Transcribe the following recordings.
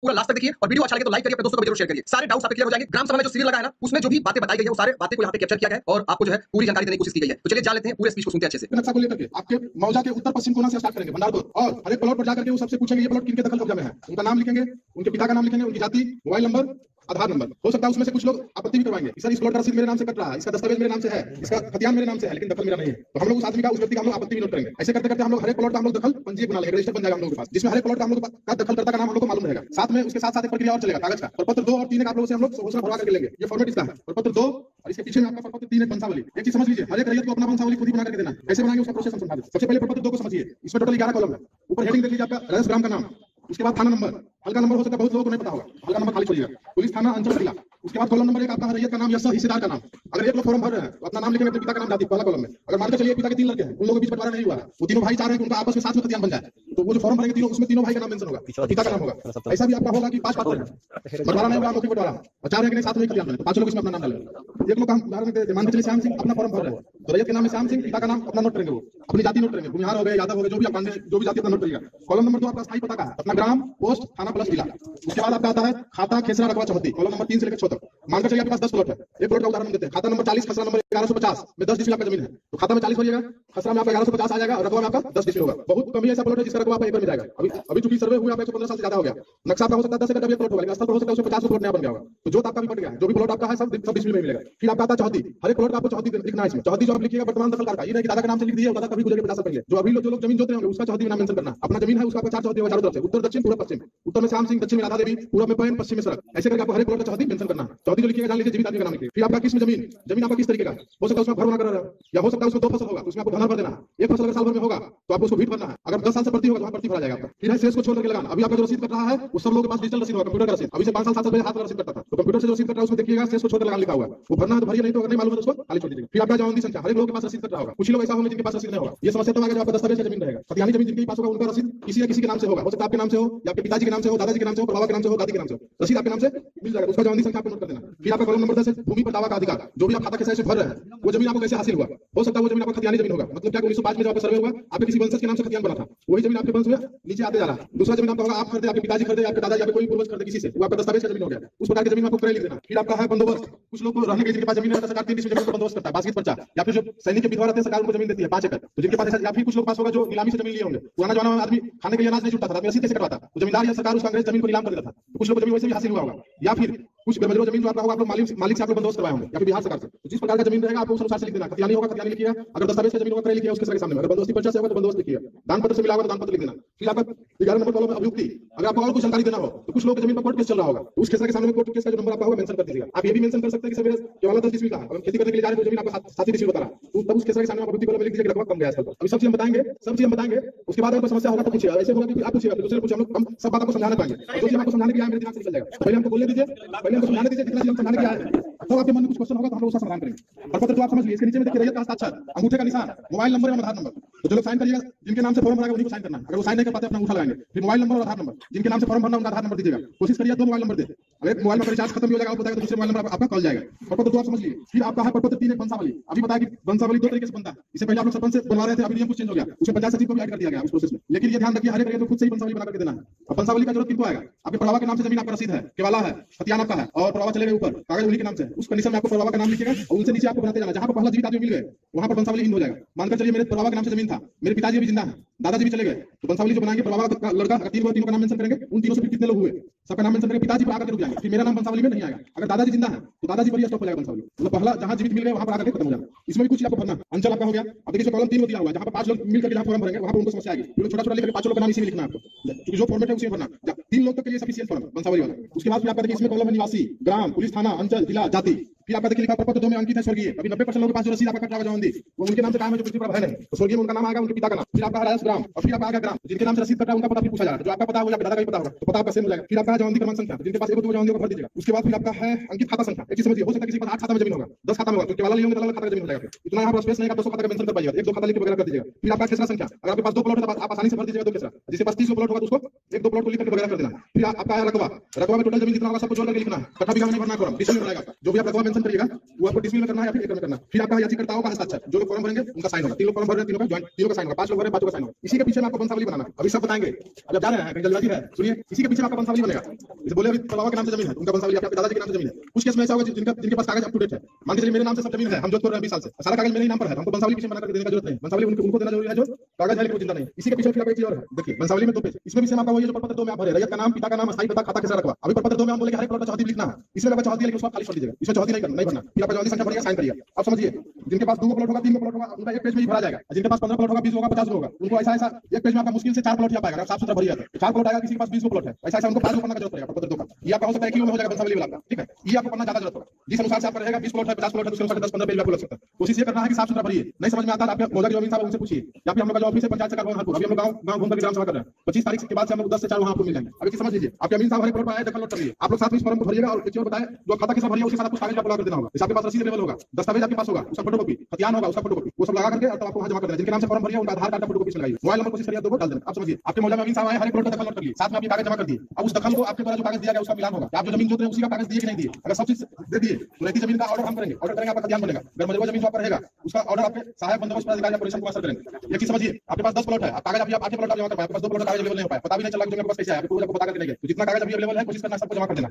पूरा लास्ट तक देखिए और वीडियो अच्छा लगे तो लाइक करिए, अपने दोस्तों को जरूर शेयर करिए। सारे डाउट्स आपके क्लियर हो जाएंगे। ग्राम सभा में जो सीरियल लगा है ना, उसमें जो भी बातें बताई गई है वो सारे बातें को यहाँ पे कैप्चर किया गया है और आपको जो है पूरी जानकारी देने की कोशिश की गई है। तो चलिए जान लेते हैं पूरे स्पीच को सुनते हैं अच्छे से। नक्शा को लेकर के आपके मौजा के उत्तर पश्चिम कोना से स्टार्ट करेंगे भंडारपुर, और हर एक प्लॉट पर जाकर के वो सबसे पूछेंगे ये प्लॉट किनके दखल कब्जा में है, उनका नाम लिखेंगे, उनके पिता का नाम लिखेंगे, उनकी जाति, मोबाइल नंबर, आधार नंबर। हो सकता है उसमें से कुछ लोग आपत्ति भी करवाएंगे, सर इस प्लॉट का रसीद मेरे नाम से कट रहा है, इसका दस्तावेज मेरे नाम से है, इसका खतियान मेरे नाम से है, लेकिन दखल मेरा नहीं है। तो हम लोग उस आदमी का, उस व्यक्ति का हम लोग आपत्ति भी नोट करेंगे। ऐसे करते करते हम लोग हर एक प्लॉट का हम लोग दखल पंजीयक बना लेंगे, रजिस्टर बन जाएगा हम लोगों के पास, जिसमें हर एक प्लॉट का हम लोग का दखलकर्ता का नाम हम लोग को मालूम रहेगा। साथ में उसके साथ साथ एक प्रक्रिया और चलेगा कागज का। प्रपत्र 2 और 3 आप लोगों से हम लोग घोषणा भरवा करके लेंगे। ये फॉर्मेट इसका है, प्रपत्र 2 और इसके पीछे में आपका प्रपत्र 3 एक वंशावली। एक चीज समझ लीजिए, हर एक रैयत को अपना वंशावली खुद ही बना करके देना। कैसे बनाएंगे उसका प्रोसेस हम समझा दें। सबसे पहले प्रपत्र 2 को समझिए, इसमें टोटल 11 कॉलम है। ऊपर हेडिंग देख लीजिए आपका रजस ग्राम का नाम, उसके बाद थाना नंबर, हल्का नंबर हो सकता है बहुत लोगों को नहीं पता होगा, हल्का नंबर खाली छोड़िएगा, पुलिस थाना अंचल जिला। उसके बाद कॉलम नंबर 1 आपका रैयत का नाम या हिस्सेदार का नाम। अगर एक लोग फॉर्म भर रहे हैं तो अपना नाम लिखेंगे, अपने पिता का नाम जाति पहला कॉलम में। अगर मानकर चलिए पिता के 3 लड़के हैं, उन लोगों के बीच बंटवारा नहीं हुआ है, वो तीनों भाई चाह रहे हैं कि उनका आपस में साथ में खतियान बन जाए, तो वो जो फॉर्म भरेंगे तीनों, उसमें तीनों भाई का नाम मेंशन होगा, पिता का नाम होगा। ऐसा भी आपका होगा कि 5 पात्र हैं, बंटवारा नहीं हुआ, मौखिक बंटवारा, और 4 है कि नहीं साथ में खतियान बने, तो 5 लोग इसमें अपना नाम डालेंगे। एक लोग हम उदाहरण देते हैं, मान के चलिए श्याम सिंह अपना फॉर्म भर रहे हैं, तो रैयत के नाम में श्याम सिंह, पिता का नाम अपना नोट करेंगे, वो अपनी जाति नोट करेंगे, भूमिहार हो गए, यादव हो गए, जो भी आप मानते हैं, जो भी जाति अपना नोट करिएगा। कॉलम नंबर 2 आपका स्थायी पता का है, अपना ग्राम, पोस्ट, थाना प्लस जिला। उसके बाद आपका आता है खाता, खेसरा, रकबा, चौहद्दी। कॉलम नंबर 3 से लेकर 6 तक। मानकर चलिए आपके पास 10 प्लॉट है, एक प्लॉट का उदाहरण देते हैं, खाता नंबर 40, खसरा नंबर 1150 में 10 डिसमिल आपका जमीन है, तो खाता में 40 भरिएगा, खसरा में आपका 1150 आ जाएगा, और रकबा में आपका 10 डिसमिल होगा। बहुत कम ही ऐसा प्लॉट है जिसका रकबा आपका एकड़ में जाएगा। अभी चूंकि सर्वे हुआ 115 साल से ज्यादा हो गया, नक्शा आपका हो सकता है 10 एकड़ का प्लॉट होगा, लेकिन स्थल पर हो सकता है उसमें 50 प्लॉट नया बन गया होगा, तो जोत आपका भी बट गया है, जो भी प्लॉट आपका है सब डिसमिल में मिलेगा। फिर आपका आता है चौहद्दी, हर एक प्लॉट का आपको चौहद्दी लिखना है। इसमें चौहद्दी जो आप लिखिएगा वर्तमान दखलदार का, ये नहीं कि दादा के नाम से लिख दिए, दादा कभी गुजर के 50 साल पहले, जो अभी जो लोग जमीन जोत रहे होंगे उसका चौहद्दी नाम मेंशन करना। अपना जमीन है उसका 4 चौहद्दी होगा चारों तरफ से, उत्तर दक्षिण पूर्व पश्चिम। उत्तर में श्याम सिंह, दक्षिण में राधा देवी, पूर्व में पैन, पश्चिम में सड़क। ऐसे करके आपको हर एक प्लॉट का चौहद्दी मेंशन करना है। चौहद्दी जो लिखिएगा जान लीजिए जीवित आदमी का नाम लिखिए। फिर आपका किस में जमीन आपका किस तरीके का हो सकता है, उसमें घर बना कर रहा है, या हो सकता है उसमें 2 फसल होगा, उसमें आपको धनर भर देना है। एक फसल अगर साल भर में होगा तो आपको उसको भीट भरना है, अगर 10 साल से बढ़ती होगा तो वहां बढ़ती भरा जाएगा आपका। फिर है शेष को छोड़ करके लगाना। अभी आपका जो रसीद कट रहा है वो सब लोगों के पास डिजिटल रसीद होगा, कंप्यूटर का रसीद। अभी से 5 साल 7 साल पहले हाथ वाला रसीद कटता था, तो कंप्यूटर से जो रसीद कट रहा है उसमें देखिएगा शेष को छोड़ कर लगाना लिखा हुआ है, वो भरना है तो भरिए, नहीं तो अगर नहीं मालूम है तो उसको खाली छोड़ दीजिएगा। फिर आपका जवाबंदी संख्या, हर एक लोगों के पास रसीद कट रहा होगा, कुछ ही लोग ऐसा होंगे जिनके पास रसीद नहीं होगा। ये समस्या तब आएगा जब आपका दस्तावेज जमीन रहेगा। खतियानी जमीन जिनके पास होगा उनका रसीद किसी न किसी के नाम से होगा, हो सकता है आपके नाम से हो, या आपके पिताजी के नाम से हो, दादाजी के नाम से हो, बाबा के नाम से हो, दादी के नाम से हो, रसीद आपके नाम से मिल जाएगा, उसका जवाबंदी संख्या आपको नोट कर देना। फिर आपका कॉलम नंबर 10 है भूमि पर दावा का अधिकार, जो भी आप खाता कैसे भर रहे हैं, वो जमीन आपको कैसे हासिल हुआ। हो सकता है वो जमीन आपका खतियानी जमीन होगा, मतलब क्या 1905 में जब आपका सर्वे हुआ आपके किसी वंशज के नाम से खतियान बना था, वही जमीन आपके वंश में नीचे आते जा रहा है। दूसरा जमीन आपका होगा आप खरीदे, आपके पिताजी खरीदे, आपके दादाजी, आपके कोई पूर्वज खरीदे किसी से, वो आपका दस्तावेज का जमीन हो गया, उस प्रकार की जमीन आपको क्रय लिख देना। फिर आपका है बंदोबस्त, कुछ लोग को रहने के जिनके पास जमीन है सरकार 3 डिसमिल जमीन का बंदोबस्त करता है, बासगीत पर्चा, या फिर जो सैनिक के विधवा रहते हैं सरकार उनको जमीन देती है 5 एकड़, तो जिनके पास, या फिर कुछ लोग पास होगा जो नीलामी से जमीन लिए होंगे। पुराना जमाना में आदमी खाने के लिए अनाज नहीं छूटता था, रसीद कैसे कटवाता, तो जमींदार या सरकार उस अंग्रेज जमीन को नीलाम कर देता था, तो कुछ लोग को जमीन वैसे भी हासिल हुआ होगा। या फिर कुछ बेमजरो जमीन जो आपका होगा आप लोग मालिक से आप लोग बंदोबस्त करवाए होंगे, या फिर बिहार सरकार से, तो जिस प्रकार का जमीन रहेगा आपको उस अनुसार से लिख देना। खतियानी होगा खतियानी लिखिएगा, अगर दस्तावेज का जमीन होगा क्रय लिखिएगा उसके सामने, अगर बंदोबस्ती पर्चा से होगा तो बंदोबस्त लिखिएगा, दान पत्र से मिला होगा तो दान पत्र लिख देना। फिर आपका 11 नंबर कॉलम में अभियुक्ति, अगर आपको और कुछ जानकारी देना हो तो कुछ लोग की जमीन पर कोर्ट केस चल रहा होगा, तो उस केस के सामने कोर्ट केस का जो नंबर आपका होगा मेंशन कर दीजिएगा। आप ये भी मेंशन कर सकते हैं कि सर जो वाला 10 डिसमिल का, अगर खेती करने के लिए जा रहे हैं तो जमीन आपका 7 डिसमिल बता रहा है, तो तब उस केस के सामने आप अभियुक्ति कॉलम में लिख दीजिएगा रकबा कम गया है। अभी सब चीज हम बताएंगे, उसके बाद अगर समस्या होगा तो पूछिए, ऐसे होगा कि आप पूछिएगा तो दूसरे पूछिए, हम लोग सब बात आपको समझाना पाएंगे, जो चीज आपको समझाने के लिए मेरे दिमाग से निकल जाएगा। पहले हमको बोलने दीजिए, पहले हमको समझाने दीजिए, जितना चीज हम समझाने के आए हैं, तो आपके मन में कुछ क्वेश्चन होगा तो हम लोग उसका समाधान करेंगे। प्रपत्र तो आप समझ लीजिए, इसके नीचे में देखिए रैयत का हस्ताक्षर, अंगूठे का निशान, मोबाइल नंबर और आधार नंबर, तो जो लोग साइन करिएगा जिनके नाम से फॉर्म भरेगा उन्हीं को साइन करना है, अगर वो साइन नहीं कर पाते अपना अंगूठा लगाएंगे। फिर मोबाइल नंबर और आधार नंबर, जिनके नाम से फॉर्म भरना उनका आधार नंबर दीजिएगा, कोशिश करिए 2 मोबाइल नंबर दे, अगर एक मोबाइल नंबर रिचार्ज खत्म हो जाएगा आपको बताएगा तो दूसरे मोबाइल नंबर आपका कॉल जाएगा। प्रपत्र तो आप समझ लीजिए। फिर आपका है प्रपत्र 3 एक वंशावली, अभी बताया कि वंशावली 2 तरीके से बनता है, इससे पहले आप लोग सरपंच से बनवा रहे थे, अभी नियम कुछ चेंज हो गया, उसमें पंचायत सचिव को भी ऐड कर दिया गया उस प्रोसेस में, लेकिन ये ध्यान रखिए हर एक रैयत को खुद से ही वंशावली बना करके देना है। अब वंशावली का जरूरत किनको आएगा, आपके प्रभावा के नाम से जमीन आपका रसीद है, केवाला है, खतियान आपका है, और प्रभावा चले गए ऊपर, कागज उन्हीं के नाम से, उस कंडीशन में आपको प्रभावा का नाम लिखिएगा और उनसे नीचे आपको बनाते जाना, जहां पर पहला जीवित आदमी मिल गए वहां पर वंशावली हिंद हो जाएगा। मानकर चलिए मेरे प्रभावा के नाम से जमीन था, मेरे पिताजी भी जिंदा है, दादाजी भी चले गए, तो वंशावली जो बनाएंगे प्रभावा का लड़का, अगर तीनों का नाम मेंशन करेंगे, उन तीनों से कितने लोग हुए सबका नाम मेंशन करेंगे, पिताजी पर आकर के रुक जाएंगे, फिर मेरा नाम वंशावली में नहीं आएगा। अगर दादाजी जिंदा है तो दादाजी पर ही स्टॉप हो जाएगा वंशावली, मतलब पहला जहां जीवित मिल गए वहां पर आकर के खत्म हो जाएगा। इसमें भी कुछ आपको भरना, अंचल आपका हो गया। अब देखिए कॉलम 3 दिया हुआ है, जहां पर 5 लोग मिलकर जहां फॉर्म भरेंगे वहां पर उनको समस्या आएगी, फिर छोटा-छोटा लिख के 5 लोग का नाम इसी में लिखना है आपको, क्योंकि जो फॉर्मेट है उसी में भरना। 3 लोग तक के लिए सफिशिएंट फॉर्म वंशावली वाला। उसके बाद फिर आपका देखिए इसमें कॉलम है निवासी, ग्राम, पुलिस थाना, अंचल, जिला, जाति। फिर आपका देखिए लिखा प्रपत्र 2 में अंकित है स्वर्गीय, अभी 90% लोगों के पास जो रसीद आपका कट रहा है जवाबंदी वो उनके नाम से काम है, जो पृथ्वी पर है नहीं, तो स्वर्गीय में उनका नाम आएगा, उनके पिता का नाम। फिर आपका राजस्व ग्राम, और फिर आपका आएगा ग्राम, जिनके नाम से रसीद कट रहा है उनका पता भी पूछा जा रहा है, जो आपका पता होगा, दादा का भी पता होगा, तो पता आपका सेम हो जाएगा। फिर आपका जवाबंदी क्रमांक संख्या, जिनके पास 1-2 जवाबंदी को भर दीजिएगा। उसके बाद फिर आपका है अंकित खाता संख्या, एक चीज समझिए, हो सकता है किसी के पास 8 खाता में जमीन होगा, 10 खाता में होगा, तो केवल लिए होंगे तो अलग खाता में जमीन हो जाएगा, इतना यहाँ पर स्पेस नहीं है, 200 खाता का मेंशन कर पाइएगा, 1-2 खाता लिख के वगैरह कर दीजिएगा। फिर आपका खेसरा संख्या, अगर आपके पास 2 प्लॉट है तो आप आसानी से भर दीजिएगा 2 खेसरा, जिसके पास 30 प्लॉट होगा तो उसको 1-2 प्लॉट को लिख के वगैरह कर देना। फिर आपका है रकबा, रकबा में टोटल जमीन जितना होगा सबको जोड़ करके लिखना है, कट्ठा बीघा में नहीं भरना, कॉलम डिसमिल में रहेगा, जो भी आप रकबा मेंशन ऑप्शन करिएगा वो आपको डिस्मिल में करना है या फिर एकड़ में करना है। फिर आपका याचिकाकर्ताओं का हस्ताक्षर, जो लोग फॉर्म भरेंगे उनका साइन होगा। 3 लोग फॉर्म भर रहे हैं, तीनों का ज्वाइंट, तीनों का साइन होगा। 5 लोग भर रहे हैं, 5 का साइन होगा। इसी के पीछे में आपको वंशावली बनाना है। अभी सब बताएंगे, अब जब जा रहे हैं कहीं जल्दबाजी है, सुनिए, इसी के पीछे आपका वंशावली बनेगा। जैसे बोले अभी बाबा के नाम से जमीन है, उनका वंशावली आपके दादाजी के नाम से जमीन है। कुछ केस में ऐसा होगा जिनके पास कागज अप टू डेट है, मान के चलिए मेरे नाम से सब जमीन है, हम जोधपुर में 20 साल से, सारा कागज मेरे ही नाम पर है, हमको वंशावली पीछे बना करके देने का जरूरत नहीं। वंशावली उनको देना जरूरी है जो कागज है लेकिन वो जिंदा नहीं है। इसी के पीछे फिर एक चीज और है, देखिए वंशावली में 2 पेज, इसमें भी सेम आपका वही जो प्रपत्र 2 में आप भरे, रैयत का नाम, पिता का नाम, अस्थायी पता, खाता कैसा रखवा। अभी प्रपत्र 2 में हम बोले हर एक प्लॉट का चौहदी लिखना है, इसमें लगा चौहदी, लेकिन उसको खाली छोड़ दीजिएगा, इसमें चौहदी नहीं भरना। फिर आपका चौहदी संख्या भरिए, साइन करिए। अब समझिए, जिनके पास 2 प्लॉट होगा, 3 प्लॉट होगा, उनका एक पेज में ही भरा जाएगा। जिनके पास 15 प्लॉट होगा, 20 होगा, 50 होगा, उनको ऐसा एक पेज में आपका मुश्किल से 4 प्लॉट ही आ पाएगा। साफ सुथरा भरिए, 4 प्लॉट आएगा, किसी के पास 20 प्लॉट है, ऐसा उनको 5 करने का जरूरत पड़ेगा प्रपत्र 2 का। ये आपका हो सकता है कि में हो जाएगा वंशावली वाला, ठीक है, ये आपको पढ़ना ज्यादा जरूरत होगा। जिस अनुसार से आपका रहेगा 20 प्लॉट है, 50 प्लॉट है, उसके अनुसार 10-15 पेज आपको लग सकता है। कोशिश ये करना है कि साफ सुथरा भरिए। नहीं समझ में आता है आप मौजा की जमीन साहब उनसे पूछिए, या फिर हम लोग का जो ऑफिस है पंचायत का हरपुर, अभी हम लोग गांव घूम करके ग्राम सभा कर रहे हैं। 25 तारीख के बाद से हम लोग 10 से 4 वहां आपको मिल जाएंगे। अभी समझ लीजिए, आपके अमीन साहब हर प्लॉट पर आए, दखल नोट करिए। आप लोग साथ में इस फॉर्म को भरिएगा और एक चीज बताएं, जो खाता कैसा भरिए उसके साथ कुछ कागज आपको लगा कर देना होगा। जैसे आपके पास रसीद लेवल होगा, दस्तावेज आपके पास होगा, उसका फोटोकॉपी, खतियान होगा, उसका फोटोकॉपी, वो सब लगा करके और आपको वहां जमा कर देना। जिनके नाम से फॉर्म भरिए उनका आधार कार्ड का फोटोकॉपी लगाइए, मोबाइल नंबर कोशिश करिए 2 डाल देना। आप समझिए, आपके मौजा में अमीन साहब आए, हर प्लॉट का दखल नोट करिए, साथ में आप कागज जमा कर दिए। अब उस दखल को आपके द्वारा जो कागज दिया गया उसका मिलान होगा, आप जो जमीन जोत रहे हैं उसी का कागज दिए कि नहीं दिए। अगर सब चीज दे दिए तो रहती जमीन का ऑर्डर हम करेंगे, आपका ध्यान बनेगा। अगर मजबूत जमीन जो रहेगा उसका ऑर्डर आपके सहायक बंदोबस्त प्राधिकारी पोजीशन को करेंगे। एक चीज समझिए, आपके पास 10 प्लॉट है, आप कागज अभी आप 8 प्लॉट जमा कर पाए, आपके पास 2 प्लॉट कागज अवेलेबल नहीं हो पाए, पता भी नहीं चला कि आपके पास कैसे आया, आपको बता करके नहीं गए। तो जितना कागज अभी अवेलेबल है कोशिश करना सबको जमा कर देना।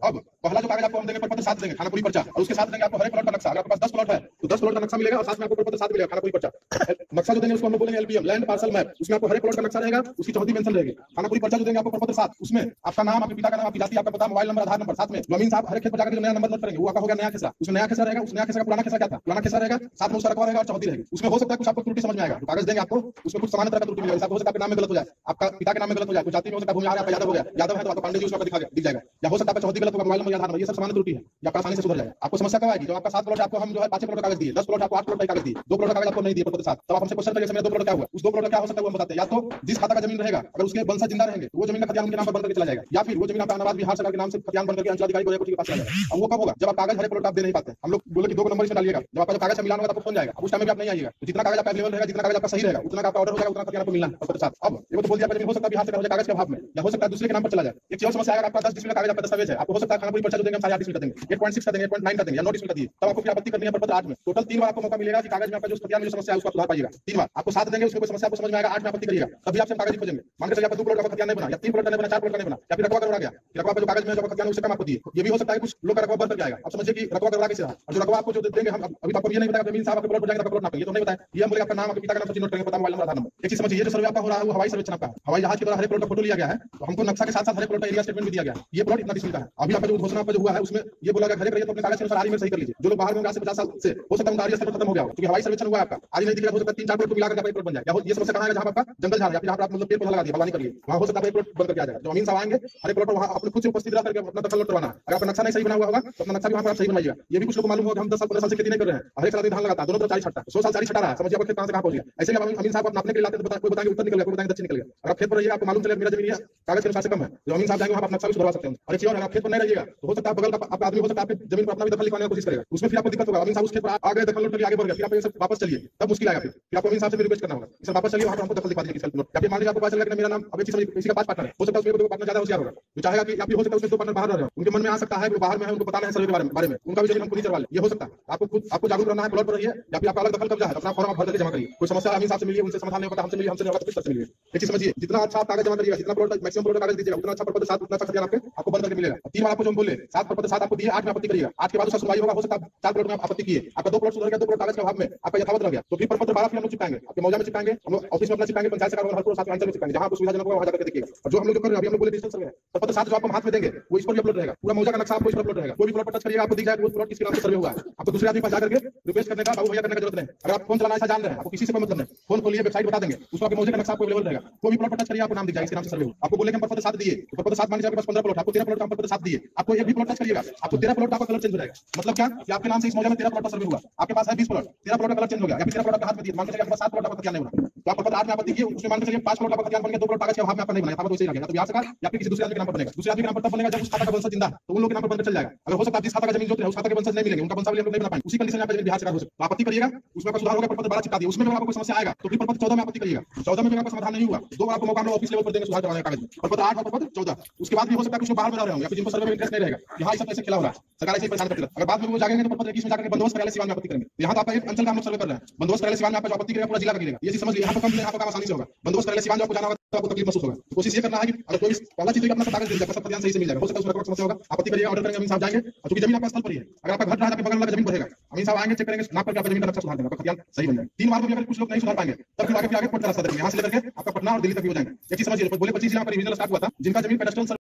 अब पहला जो कागज आपको हम देंगे प्रपत्र 7 देंगे, खानापुरी पर्चा, और उसके साथ देंगे आपको हर एक प्लॉट का नक्शा। अगर आपके पास 10 प्लॉट है तो 10 प्लॉट का नक्शा मिलेगा और साथ में आपको प्रपत्र 7 मिलेगा, खानापुरी पर्चा। नक्शा जो देंगे उसको हम लोग बोलेंगे एलपीएम, लैंड पार्सल मैप, उसमें आपको हर एक प्लॉट का नक्शा रहेगा, उसकी चौहदी मेंशन रहेगी। खानापुरी पर्चा जो देंगे आपको प्रपत्र 7, उसमें आपका नाम, आपके पिता का नाम, आपकी जाति, आपका पता, मोबाइल नंबर, आधार नंबर, साथ में जमीन साहब हर एक खेत पर जाकर जो नया नंबर नोट करेंगे वो आपका हो गया नया खेसरा। उसमें नया खेसरा रहेगा, उस नया खेसरा का पुराना खेसरा क्या था, पुराना खेसरा रहेगा, साथ में उसका रकबा रहेगा और चौहदी रहेगी। उसमें हो सकता है कुछ आपको त्रुटि समझ में आएगा, कागज देंगे आपको, उसमें कुछ सामान्य तरह का त्रुटि मिलेगा। हो सकता है आपके नाम में गलत हो जाए, आपका पिता के नाम में गलत हो जाए, तो जाति में हो सकता है भूमिहार आपका यादव हो गया, यादव है तो आपका पांडे जी उसका दिख जाएगा, या हो सकता है आपका चौहदी गलत होगा, मोबाइल नंबर, आधार नंबर, ये सब सामान्य त्रुटि है, या आसानी से सुधर जाएगा। आपको समस्या कब आएगी, जो आपका 7 प्लॉट आपको हम जो है 5 प्लॉट कागज दिए, 10 प्लॉट आपको 8 प्लॉट कागज दिए, 2 प्लॉट कागज आपको नहीं दिए प्रपत्र 7, तब आप हमसे क्वेश्चन करिए 2 प्लॉट क्या हुआ। उस 2 प्लॉट क्या हो सकता है वो हम बताते हैं। या तो जिस खाता का जमीन रहेगा अगर उसके वंशज जिंदा रहेंगे तो वो जमीन का खतियान उनके नाम पर बन करके चला जाएगा, या फिर वो जमीन आपका अनाबाद बिहार सरकार के नाम से खतियान बन करके अंचलाधिकारी को के पास चला जाएगा। अब वो कब होगा, जब आप कागज हर प्लॉट आप दे नहीं पाते। हम लोग बोले कि 2 नंबर इसमें डालिएगा, जब आपका जो कागज मिलान होगा तब फोन जाएगा, अब उस टाइम में आप नहीं आइएगा। तो जितना कागज आपका अवेलेबल रहेगा, जितना कागज आपका सही रहेगा, उतना आपका ऑर्डर हो जाएगा, उतना खतियान आपको मिलना है प्रपत्र 7। अब ये तो बोल दिया आपका जमीन हो सकता है बिहार से कागज के अभाव में, या हो सकता है दूसरे के नाम पर चला जाए। एक चीज और समस्या, अगर आपका 10 डिस्मिल कागज आपका दस्तावेज है, आपको हो सकता है खानापुरी पर्चा जो देंगे हम 8.5 का देंगे, 8.6 का देंगे, 8.9 का देंगे, या 9 डिस्मिल का दिए, तब आपको फिर आपत्ति करनी है प्रपत्र 8 में। टोटल 3 बार आपको मौका मिलेगा कि कागज में आपका जो खतियान में जो समस्या है उसको सुधार पाइएगा। 3 बार आपको 7 देंगे, उसमें कोई समस्या आपको समझ में आएगा, 8 में आपत्ति करिएगा, तभी आपसे कागज खोजेंगे। मान के चलिए आपका 2 प्लॉट का खतियान नहीं बना, या 3 प्लॉट का नहीं बना, 4 प्लॉट का नहीं बना, या फिर रकबा करवा गया, रकबा पे जो कागज में जो खतियान उससे कम आपको दिए। ये भी हो सकता है कुछ लोग का रकबा बढ़ कर आएगा। आप समझिए कि रकबा करवा कैसे रहा, और जो रकबा आपको जो देंगे हम अभी आपको ये नहीं बताया जमीन साहब आपके प्लॉट पर जाएगा, प्लॉट नापेंगे, ये तो नहीं बताया। ये हम बोले आपका नाम, आपके पिता का नाम सब नोट करेंगे, पता, मोबाइल नंबर, आधार नंबर। एक चीज समझिए, ये जो सर्वे आपका हो रहा है वो हवाई सर्वेक्षण आपका है, हवाई जहाज के द्वारा हर प्लॉट का फोटो लिया गया है, तो हमको नक्शा के साथ साथ हर प्लॉट का एरिया स्टेटमेंट भी दिया गया है। ये प्लॉट इतना डिस्मिल का है। अभी आपका जो घोषणा आपका जो हुआ है उसमें ये बोला गया घर रहिए तो अपने कागज के अनुसार आरी में सही कर लीजिए। जो लोग बाहर में 50 साल से हो सकता है उनका आरी स्तर खत्म हो गया हो, क्योंकि हवाई सर्वेक्षण हुआ है आपका, आरी नहीं दिखेगा, हो सकता है 3-4 प्लॉट को मिलाकर एक प्लॉट बन जाए। या ये समस्या कहां है, जहां आपका जंगल झाड़ या फिर आप मतलब पेड़ पौधा लगा दिए, बागवानी कर लिए, वहां हो सकता है एक प्लॉट बन करके आ जाएगा। जो अमीन साहब आएंगे हर एक प्लॉट वहां अपने खुद से उपस्थित रह करके अपना दखल नोट करवाना है। अगर आपका नक्शा नहीं सही बना हुआ होगा तो अपना नक्शा भी वहां पर सही बनाइएगा। ये भी कुछ लोग मालूम होगा, हम 10-15 साल से खेती नहीं कर रहे हैं, हर एक साल धान लगाता है, दोनों तरफ 40 छटता है, 100 साल 40 छटा रहा है, समझिए आपका खेत कहां से कहां पहुंच गया। ऐसे ही अमीन साहब नापने के लिए लाते हैं तो कोई बताएंगे उत्तर निकल गया, कोई बताएंगे दक्षिण निकल गया। अगर आप खेत पर रहिएगा आपको मालूम चले मेरा जमीन कागज के अनुसार से कम है, जो अमीन साहब जाएंगे वहां आप नक्शा भी सुधरवा सकते हैं। और एक चीज और, अगर आप खेत पर नहीं रहिएगा तो हो सकता है बगल का आपका आदमी हो सकता है आपकी जमीन पर अपना भी दखल लिखवाने की कोशिश करेगा, उसमें फिर आपको दिक्कत होगा। अमीन साहब उस खेत पर आ गए, दखल नोट करके आगे बढ़ गया, फिर आप ये सब वापस चलिए, तब मुश्किल आएगा। फिर आपको अमीन साहब से भी रिक्वेस्ट करना होगा, सर वापस चलिए, वहां पर हमको दखल दिखा दीजिए किसी नोट। या फिर मान लीजिए आपको पता चला कि मेरा नाम अब किसी का 5 पार्टनर है, हो सकता है उसमें 2 पार्टनर ज्यादा होशियार होगा, जो चाहेगा कि आप हो सकता है उसमें 2 पार्टनर बाहर रह रहे हो, उनके मन में आ सकता है वो बाहर में है, उनको पता नहीं है सर्वे के बारे में, उनका भी जमीन हम खुद ही चलवा ले। ये हो सकता है आपको जागरूक रहना है, प्लॉट पर रहिए, या फिर आपका अलग दखल कब्जा है, अपना फॉर्म आप भर करके जमा करिए। कोई समस्या अमीन साहब से मिलिए, उनसे समाधान नहीं होता, हमसे मिलिए, हमसे नहीं होगा तो फिर मिलिए। एक चीज समझिए, जितना अच्छा आप कागज जमा करिएगा, जितना प्लॉट मैक्सिमम प्लॉट कागज दीजिएगा, उतना अच्छा प्रपत्र 7 उतना अच्छा खतियान आपको बंद करके मिलेगा। 3 बार आपको जो हम बोले 7 प्रपत्र 7 आपको दिए, 8 में आपत्ति करिएगा, 8 के बाद उसका सुनवाई होगा। हो सकता है 4 प्लॉट में आप आपत्ति किए, आपका 2 प्लॉट सुधर गया, 2 प्लॉट कागज के अभाव में आपका यथावत रह गया, तो फिर प्रपत्र 12 हम लोग चिपकाएंगे, आपके मौजा में चिपकाएंगे, हम लोग ऑफिस में अपना चिपकाएंगे, पंचायत सरकार हर साथ में चिपकाएंगे, जहां आपको सुविधाजनक होगा वहां जाकर देखिएगा। और जो हम लोग जो कर रहे हैं अभी हम लोग बोले डिजिटल सर्वे है, प्रपत्र 7 जो आपको हाथ में देंगे वो इस पर भी अपलोड रहेगा, पूरा मौजा का नक्शा आपको इस पर अपलोड रहेगा। कोई भी प्लॉट पर टच करिएगा आपको दिख जाएगा वो प्लॉट किसके नाम से सर्वे हुआ है। आपको दूसरे आदमी पास जाकर के रिक्वेस्ट करने का, बाबू भैया करने का जरूरत नहीं। अगर आप फोन चलाना ऐसा जान रहे हैं, आपको किसी से कोई मतलब नहीं, फोन खोलिए, वेबसाइट बता देंगे, उसको आपके मौजे का नक्शा आपको अवेलेबल रहेगा। कोई भी प्लॉट पर टच करिए आपको नाम दिख जाएगा इसके नाम से सर्वे हुआ। आपको बोले कि हम प्रपत्र 7 दिए, तो प्रपत्र 7 मान लीजिए आपके पास 15 प्लॉट, आपको 13 प्लॉट का प्रपत्र 7 दिए, आपको एक भी प्लॉट टच करिएगा आपको 13 प्लॉट का कलर चेंज हो जाएगा। मतलब क्या कि आपके नाम से इस मौजे में 13 प्लॉट का सर्वे हुआ, आपके पास है 20 प्लॉट, 13 प्लॉट का कलर चेंज हो गया, या फिर 13 प्लॉट का हाथ में दिए, मान लीजिए आपके पास 7 प्लॉट का क्या नहीं होना, तो आप प्रपत्र 8 में आपत्ति किए, उसमें मान के चलिए 5 प्लॉट आपका खतियान बन गया, 2 प्लॉट कागज के अभाव में आपका नहीं बनेगा, तो वैसे ही लगेगा। तो बिहार सरकार या फिर किसी दूसरे आदमी के नाम पर बनेगा। दूसरे आदमी के नाम पर तब बनेगा जब उस खाता का वंशज जिंदा है, तो उन लोग के नाम पर बनकर चल जाएगा। अगर हो सकता है जिस खाता का जमीन जोत रहे उस खाता के वंशज नहीं मिलेंगे, उनका वंशावली हम लोग नहीं बना पाएंगे, उसी कंडीशन में आपका जमीन बिहार सरकार हो सकता है। आपत्ति करिएगा, उसमें आपका सुधार होगा, प्रपत्र 12 चिपका दिए, उसमें भी आपको कोई समस्या आएगा तो फिर प्रपत्र 14 में आपत्ति करिएगा। 14 में भी आपका समाधान नहीं हुआ, 2 बार आपको मौका हम लोग ऑफिस लेवल पर देंगे सुधार करवाने का कागज में, प्रपत्र 8 और प्रपत्र 14। उसके बाद भी हो सकता है कुछ लोग बाहर बजा रहे होंगे या फिर जिनको सर्वे में इंटरेस्ट नहीं रहेगा कि हाँ ये सब ऐसे खेला हो रहा है, सरकार ऐसे ही परेशान करती है। अगर बाद में वो जाएंगे तो प्रपत्र 21 में जाकर बंदोबस्त कार्यालय सिवान में आपत्ति करेंगे। यहाँ तो आपका एक अंचल का हम लोग सर्वे कर रहे हैं, बंदोबस्त कार्यालय सिवान में आपका जो आपत्ति करेगा पूरा जिला का गिरेगा। ये चीज समझ लीजिए, यहाँ पर कम यहाँ पर काम आसानी से होगा। बंदोबस्त कार्यालय सिवान जो आपको जाना होगा तो आपको तकलीफ महसूस होगा। तो कोशिश ये करना है कि अगर कोई पहला चीज अपना कागज दे जाएगा, सब खतियान सही से मिल जाएगा। हो सकता है उसमें कोई समस्या होगा, आपत्ति करिएगा, ऑर्डर करेंगे, अमीन साहब जाएंगे, और चूंकि जमीन आपका स्थल पर ही है, अगर आपका घर रहा है तो बगल वाला जमीन बढ़ेगा, अमीन साहब आएंगे, चेक करेंगे, नाप करके आपका जमीन का नक्शा सुधार देंगे, आपका खतियान सही बन जाएगा। 3 बार में भी अगर कुछ लोग नहीं सुधार पाएंगे तब फिर आगे कोर्ट का रास्ता देंगे, यहाँ से लेकर के आपका पटना और दिल्ली तक भी हो जाएंगे। एक चीज समझिए, बोले 25 जिला पर रिवीजन स्टार्ट हुआ था, जिनका जमीन कैडस्ट्रल